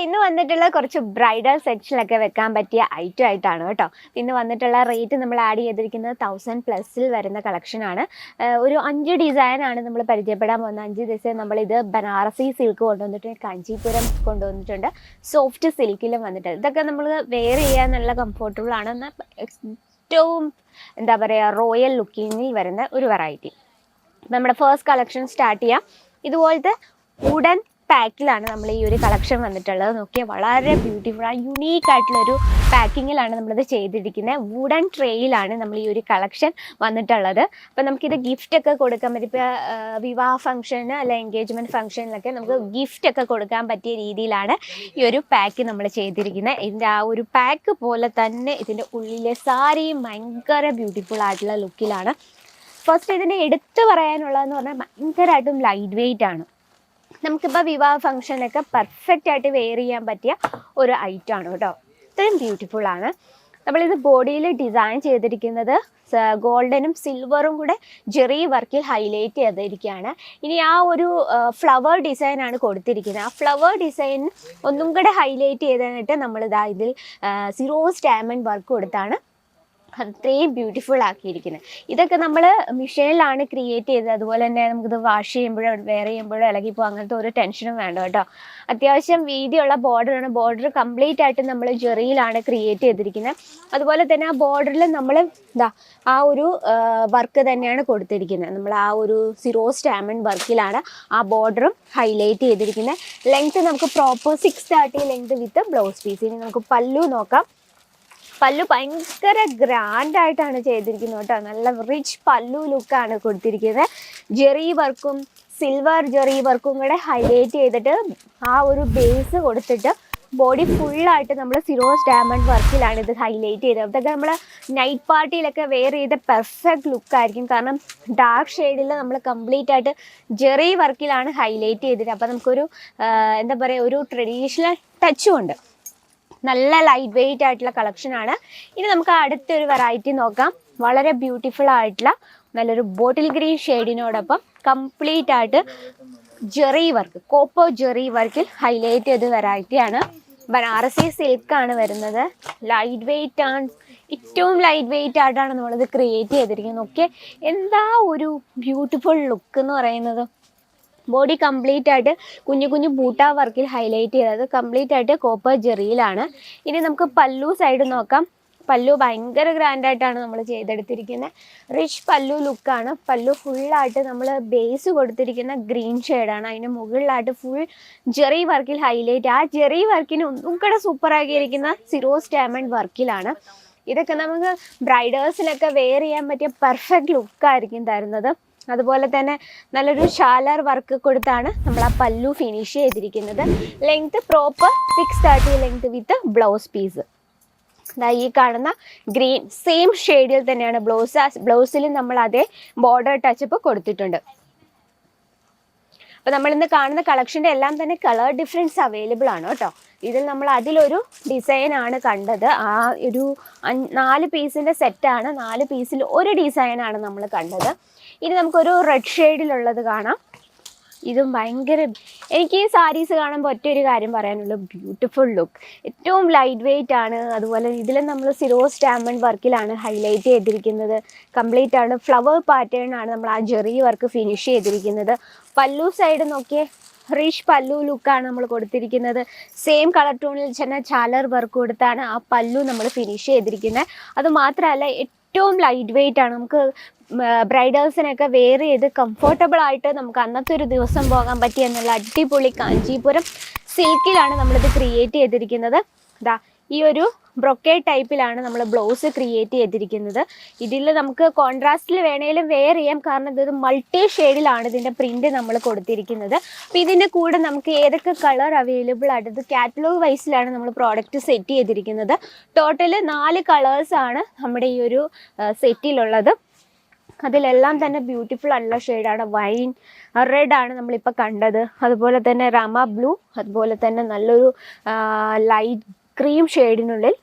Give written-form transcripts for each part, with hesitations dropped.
ഇന്ന് വന്നിട്ടുള്ള കുറച്ച് ബ്രൈഡൽ സെക്ഷനിലൊക്കെ വെക്കാൻ പറ്റിയ ഐറ്റം ആയിട്ടാണ് കേട്ടോ. ഇന്ന് വന്നിട്ടുള്ള റേറ്റ് നമ്മൾ ആഡ് ചെയ്തിരിക്കുന്നത് 1000+ വരുന്ന കളക്ഷനാണ്. ഒരു 5 ഡിസൈനാണ് നമ്മൾ പരിചയപ്പെടാൻ പോകുന്നത്. 5 ഡിസൈൻ നമ്മളിത് ബനാറസി സിൽക്ക് കൊണ്ടുവന്നിട്ടുണ്ട്, കാഞ്ചീപുരം കൊണ്ടുവന്നിട്ടുണ്ട്, സോഫ്റ്റ് സിൽക്കിലും വന്നിട്ടുണ്ട്. ഇതൊക്കെ നമ്മൾ വെയർ ചെയ്യാൻ നല്ല കംഫർട്ടബിൾ ആണ്. എന്നാൽ ഏറ്റവും എന്താ പറയുക റോയൽ ലുക്കിങ്ങിൽ വരുന്ന ഒരു വെറൈറ്റി. നമ്മുടെ ഫസ്റ്റ് കളക്ഷൻ സ്റ്റാർട്ട് ചെയ്യാം. ഇതുപോലത്തെ വുഡൻ പാക്കിലാണ് നമ്മൾ ഈ ഒരു കളക്ഷൻ വന്നിട്ടുള്ളത്. നോക്കിയാൽ വളരെ ബ്യൂട്ടിഫുൾ ആ യുണീക്ക് ആയിട്ടുള്ളൊരു പാക്കിങ്ങിലാണ് നമ്മളിത് ചെയ്തിരിക്കുന്നത്. വുഡൻ ട്രേയിലാണ് നമ്മൾ ഈ ഒരു കളക്ഷൻ വന്നിട്ടുള്ളത്. അപ്പം നമുക്കിത് ഗിഫ്റ്റ് ഒക്കെ കൊടുക്കാൻ പറ്റും. ഇപ്പോൾ വിവാഹ ഫംഗ്ഷന് അല്ലെ എൻഗേജ്മെൻറ്റ് ഫംഗ്ഷനിലൊക്കെ നമുക്ക് ഗിഫ്റ്റ് ഒക്കെ കൊടുക്കാൻ പറ്റിയ രീതിയിലാണ് ഈ ഒരു പാക്ക് നമ്മൾ ചെയ്തിരിക്കുന്നത്. ഇതിൻ്റെ ആ ഒരു പാക്ക് പോലെ തന്നെ ഇതിൻ്റെ ഉള്ളിലെ സാരിയും ഭയങ്കര ബ്യൂട്ടിഫുൾ ആയിട്ടുള്ള ലുക്കിലാണ്. ഫസ്റ്റ് ഇതിൻ്റെ എടുത്തു പറയാനുള്ളതെന്ന് പറഞ്ഞാൽ ഭയങ്കരമായിട്ടും ലൈറ്റ് വെയ്റ്റ് ആണ്. നമുക്കിപ്പോൾ വിവാഹ ഫംഗ്ഷനൊക്കെ പെർഫെക്റ്റ് ആയിട്ട് വെയർ ചെയ്യാൻ പറ്റിയ ഒരു ഐറ്റം ആണ് കേട്ടോ. ഇത്രയും ബ്യൂട്ടിഫുൾ ആണ്. നമ്മളിത് ബോഡിയിൽ ഡിസൈൻ ചെയ്തിരിക്കുന്നത് ഗോൾഡനും സിൽവറും കൂടെ ജെറി വർക്കിൽ ഹൈലൈറ്റ് ചെയ്തിരിക്കുകയാണ്. ഇനി ആ ഒരു ഫ്ലവർ ഡിസൈനാണ് കൊടുത്തിരിക്കുന്നത്. ആ ഫ്ലവർ ഡിസൈൻ ഒന്നും കൂടെ ഹൈലൈറ്റ് ചെയ്തായിട്ട് നമ്മളിതാ ഇതിൽ സിറോസ് ഡയമണ്ട് വർക്ക് കൊടുത്താണ് അത്രയും ബ്യൂട്ടിഫുൾ ആക്കിയിരിക്കുന്നത്. ഇതൊക്കെ നമ്മൾ മെഷീനിലാണ് ക്രിയേറ്റ് ചെയ്തത്. അതുപോലെ തന്നെ നമുക്കിത് വാഷ് ചെയ്യുമ്പോഴോ വെയർ ചെയ്യുമ്പോഴോ ഇളകിപ്പോൾ അങ്ങനത്തെ ഒരു ടെൻഷനും വേണ്ട കേട്ടോ. അത്യാവശ്യം വീതിയുള്ള ബോർഡറാണ്. ബോർഡർ കംപ്ലീറ്റ് ആയിട്ട് നമ്മൾ ജെറിയിലാണ് ക്രിയേറ്റ് ചെയ്തിരിക്കുന്നത്. അതുപോലെ തന്നെ ആ ബോർഡറിൽ നമ്മൾ ആ ഒരു വർക്ക് തന്നെയാണ് കൊടുത്തിരിക്കുന്നത്. നമ്മൾ ആ ഒരു സിറോസ് ഡയമണ്ട് വർക്കിലാണ് ആ ബോർഡറും ഹൈലൈറ്റ് ചെയ്തിരിക്കുന്നത്. ലെങ്ത് നമുക്ക് proper 630 length with blouse piece. ഇനി നമുക്ക് പല്ലു നോക്കാം. പല്ലു ഭയങ്കര ഗ്രാൻഡായിട്ടാണ് ചെയ്തിരിക്കുന്നത് കേട്ടോ. നല്ല റിച്ച് പല്ലു ലുക്കാണ് കൊടുത്തിരിക്കുന്നത്. ജെറി വർക്കും സിൽവർ ജെറി വർക്കും കൂടെ ഹൈലൈറ്റ് ചെയ്തിട്ട് ആ ഒരു ബേസ് കൊടുത്തിട്ട് ബോഡി ഫുള്ളായിട്ട് നമ്മൾ സിറോസ് ഡയമണ്ട് വർക്കിലാണ് ഇത് ഹൈലൈറ്റ് ചെയ്തത്. ഇതൊക്കെ നമ്മൾ നൈറ്റ് പാർട്ടിയിലൊക്കെ വെയർ ചെയ്ത പെർഫെക്റ്റ് ലുക്കായിരിക്കും. കാരണം ഡാർക്ക് ഷെയ്ഡിൽ നമ്മൾ കംപ്ലീറ്റ് ആയിട്ട് ജെറി വർക്കിലാണ് ഹൈലൈറ്റ് ചെയ്തിട്ട്. അപ്പോൾ നമുക്കൊരു എന്താ പറയുക ഒരു ട്രഡീഷണൽ ടച്ചും ഉണ്ട്. നല്ല ലൈറ്റ് വെയ്റ്റ് ആയിട്ടുള്ള കളക്ഷനാണ്. ഇനി നമുക്ക് അടുത്തൊരു വെറൈറ്റി നോക്കാം. വളരെ ബ്യൂട്ടിഫുൾ ആയിട്ടുള്ള നല്ലൊരു ബോട്ടിൽ ഗ്രീൻ ഷെയ്ഡിനോടൊപ്പം കംപ്ലീറ്റ് ആയിട്ട് ജെറി വർക്ക് കോപ്പർ ജെറി വർക്കിൽ ഹൈലൈറ്റ് ചെയ്ത വെറൈറ്റിയാണ്. ബനാറസി സിൽക്കാണ് വരുന്നത്. ലൈറ്റ് വെയ്റ്റ് ആണ്. ഏറ്റവും ലൈറ്റ് വെയ്റ്റ് ആയിട്ടാണ് നമ്മളിത് ക്രിയേറ്റ് ചെയ്തിരിക്കുന്നത്. ഓക്കെ, എന്താ ഒരു ബ്യൂട്ടിഫുൾ ലുക്ക് എന്ന് പറയുന്നത്. ബോഡി കംപ്ലീറ്റ് ആയിട്ട് കുഞ്ഞു കുഞ്ഞു ബൂട്ട വർക്കിൽ ഹൈലൈറ്റ് ചെയ്തത് കംപ്ലീറ്റ് ആയിട്ട് കോപ്പർ ജെറിയിലാണ്. ഇനി നമുക്ക് പല്ലു സൈഡ് നോക്കാം. പല്ലു ഭയങ്കര ഗ്രാൻഡായിട്ടാണ് നമ്മൾ ചെയ്തെടുത്തിരിക്കുന്നത്. റിച്ച് പല്ലു ലുക്കാണ്. പല്ലു ഫുള്ളായിട്ട് നമ്മൾ ബേസ് കൊടുത്തിരിക്കുന്ന ഗ്രീൻ ഷെയ്ഡാണ്. അതിന് മുകളിലായിട്ട് ഫുൾ ജെറി വർക്കിൽ ഹൈലൈറ്റ്. ആ ജെറി വർക്കിന് ഒന്നും കൂടെ സൂപ്പറാക്കിയിരിക്കുന്ന സിറോസ് ഡയമണ്ട് വർക്കിലാണ്. ഇതൊക്കെ നമുക്ക് ബ്രൈഡേഴ്സിനൊക്കെ വെയർ ചെയ്യാൻ പറ്റിയ പെർഫെക്റ്റ് ലുക്കായിരിക്കും തരുന്നത്. അതുപോലെ തന്നെ നല്ലൊരു ഷാലർ വർക്ക് കൊടുത്താണ് നമ്മൾ ആ പല്ലു ഫിനിഷ് ചെയ്തിരിക്കുന്നത്. Length proper 630 length with blouse piece. ഈ കാണുന്ന ഗ്രീൻ സെയിം ഷെയ്ഡിൽ തന്നെയാണ് ബ്ലൗസിൽ നമ്മൾ അതേ ബോർഡർ ടച്ചപ്പ് കൊടുത്തിട്ടുണ്ട്. അപ്പോൾ നമ്മളിന്ന് കാണുന്ന കളക്ഷൻ്റെ എല്ലാം തന്നെ കളർ ഡിഫറൻസ് അവൈലബിൾ ആണ് കേട്ടോ. ഇതിൽ നമ്മൾ അതിലൊരു ഡിസൈനാണ് കണ്ടത്. ആ ഒരു 4 പീസിൻ്റെ സെറ്റാണ്. 4 പീസിൽ ഒരു ഡിസൈനാണ് നമ്മൾ കണ്ടത്. ഇനി നമുക്കൊരു റെഡ് ഷെയ്ഡിലുള്ളത് കാണാം. ഇതും ഭയങ്കര എനിക്ക് ഈ സാരീസ് കാണുമ്പോൾ ഒറ്റൊരു കാര്യം പറയാനുള്ളൂ, ബ്യൂട്ടിഫുൾ ലുക്ക്. ഏറ്റവും ലൈറ്റ് വെയ്റ്റ് ആണ്. അതുപോലെ ഇതിൽ നമ്മൾ സിറോസ് ഡയമണ്ട് വർക്കിലാണ് ഹൈലൈറ്റ് ചെയ്തിരിക്കുന്നത്. കംപ്ലീറ്റ് ആണ് ഫ്ലവർ പാറ്റേൺ ആണ് നമ്മൾ ആ ജെറി വർക്ക് ഫിനിഷ് ചെയ്തിരിക്കുന്നത്. പല്ലു സൈഡ് നോക്കിയേ, റിച്ച് പല്ലു ലുക്കാണ് നമ്മൾ കൊടുത്തിരിക്കുന്നത്. സെയിം കളർ ടോണിൽ തന്നെ ചാലർ വർക്ക് കൊടുത്താണ് ആ പല്ലു നമ്മൾ ഫിനിഷ് ചെയ്തിരിക്കുന്നത്. അതുമാത്രമല്ല ഏറ്റവും ലൈറ്റ് വെയ്റ്റ് ആണ്. നമുക്ക് ബ്രൈഡേഴ്സിനൊക്കെ വെയർ ചെയ്ത് കംഫർട്ടബിൾ ആയിട്ട് നമുക്ക് അന്നത്തെ ഒരു ദിവസം പോകാൻ പറ്റിയ എന്നുള്ള അടിപൊളി കാഞ്ചീപുരം സിൽക്കിലാണ് നമ്മളിത് ക്രിയേറ്റ് ചെയ്തിരിക്കുന്നത്. ഈ ഒരു ബ്രൊക്കേഡ് ടൈപ്പിലാണ് നമ്മൾ ബ്ലൗസ് ക്രിയേറ്റ് ചെയ്തിരിക്കുന്നത്. ഇതിൽ നമുക്ക് കോൺട്രാസ്റ്റിൽ വേണേലും വെയർ ചെയ്യാം. കാരണം ഇതൊരു മൾട്ടി ഷെയ്ഡിലാണ് ഇതിൻ്റെ പ്രിൻറ്റ് നമ്മൾ കൊടുത്തിരിക്കുന്നത്. അപ്പോൾ ഇതിൻ്റെ കൂടെ നമുക്ക് ഏതൊക്കെ കളർ അവൈലബിൾ ആയിട്ട് ഇത് കാറ്റലോഗ് വൈസിലാണ് നമ്മൾ പ്രോഡക്റ്റ് സെറ്റ് ചെയ്തിരിക്കുന്നത്. ടോട്ടൽ 4 കളേഴ്സാണ് നമ്മുടെ ഈ ഒരു സെറ്റിലുള്ളത്. അതിലെല്ലാം തന്നെ ബ്യൂട്ടിഫുൾ ആയിട്ടുള്ള ഷെയ്ഡാണ്. വൈൻ റെഡ് ആണ് നമ്മളിപ്പോൾ കണ്ടത്. അതുപോലെ തന്നെ രാമ ബ്ലൂ, അതുപോലെ തന്നെ നല്ലൊരു ലൈറ്റ് ക്രീം ഷെയ്ഡിനുള്ളിൽ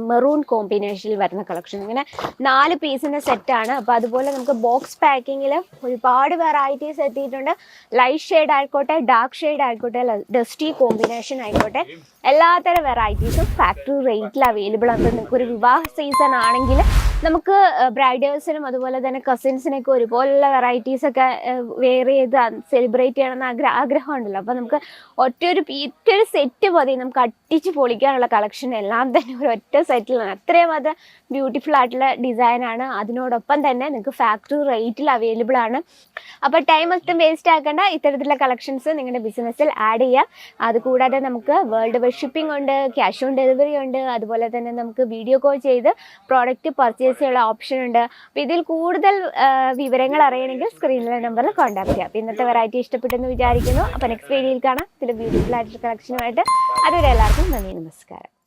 മെറൂൺ കോമ്പിനേഷനിൽ വരുന്ന കളക്ഷൻ. ഇങ്ങനെ 4 പീസിൻ്റെ സെറ്റാണ്. അപ്പോൾ അതുപോലെ നമുക്ക് ബോക്സ് പാക്കിങ്ങിൽ ഒരുപാട് വെറൈറ്റീസ് എത്തിയിട്ടുണ്ട്. ലൈറ്റ് ഷെയ്ഡ് ആയിക്കോട്ടെ, ഡാർക്ക് ഷെയ്ഡ് ആയിക്കോട്ടെ, ഡസ്റ്റി കോമ്പിനേഷൻ ആയിക്കോട്ടെ, എല്ലാത്തരം വെറൈറ്റീസും ഫാക്ടറി റേറ്റിൽ അവൈലബിൾ ആണ്. നിങ്ങൾക്ക് ഒരു വിവാഹ സീസൺ ആണെങ്കിൽ നമുക്ക് ബ്രൈഡേഴ്സിനും അതുപോലെ തന്നെ കസിൻസിനൊക്കെ ഒരുപോലുള്ള വെറൈറ്റീസൊക്കെ വെയർ ചെയ്ത് സെലിബ്രേറ്റ് ചെയ്യണമെന്ന് ആഗ്രഹമുണ്ടല്ലോ. അപ്പോൾ നമുക്ക് ഒറ്റൊരു സെറ്റ് മതി നമുക്ക് അടിച്ച് പൊളിക്കാനുള്ള കളക്ഷൻ എല്ലാം തന്നെ ഒരൊറ്റ സെറ്റിലാണ്. അത്രയും അത് ബ്യൂട്ടിഫുൾ ആയിട്ടുള്ള ഡിസൈനാണ്. അതിനോടൊപ്പം തന്നെ നിങ്ങൾക്ക് ഫാക്ടറി റേറ്റിൽ അവൈലബിൾ ആണ്. അപ്പോൾ ടൈം ഒട്ടും വേസ്റ്റ് ആക്കേണ്ട, ഇത്തരത്തിലുള്ള കളക്ഷൻസ് നിങ്ങളുടെ ബിസിനസ്സിൽ ആഡ് ചെയ്യുക. അതുകൂടാതെ നമുക്ക് വേൾഡ് വൈഡ് ഷിപ്പിംഗ് ഉണ്ട്, ക്യാഷ് ഓൺ ഡെലിവറി ഉണ്ട്, അതുപോലെ തന്നെ നമുക്ക് വീഡിയോ കോൾ ചെയ്ത് പ്രോഡക്റ്റ് പർച്ചേസ് ചെയ്യാനുള്ള ഓപ്ഷൻ ഉണ്ട്. അപ്പോൾ ഇതിൽ കൂടുതൽ വിവരങ്ങൾ അറിയണമെങ്കിൽ സ്ക്രീനിലെ നമ്പറിൽ കോൺടാക്ട് ചെയ്യാം. അപ്പോൾ ഇന്നത്തെ വെറൈറ്റി ഇഷ്ടപ്പെട്ടെന്ന് വിചാരിക്കുന്നു. അപ്പോൾ നെക്സ്റ്റ് വീഡിയോയിൽ കാണാം ഇതിൽ ബ്യൂട്ടിഫുൾ ആയിട്ടുള്ള കളക്ഷനുമായിട്ട്. അതുവരെ എല്ലാവർക്കും നന്ദി, നമസ്കാരം.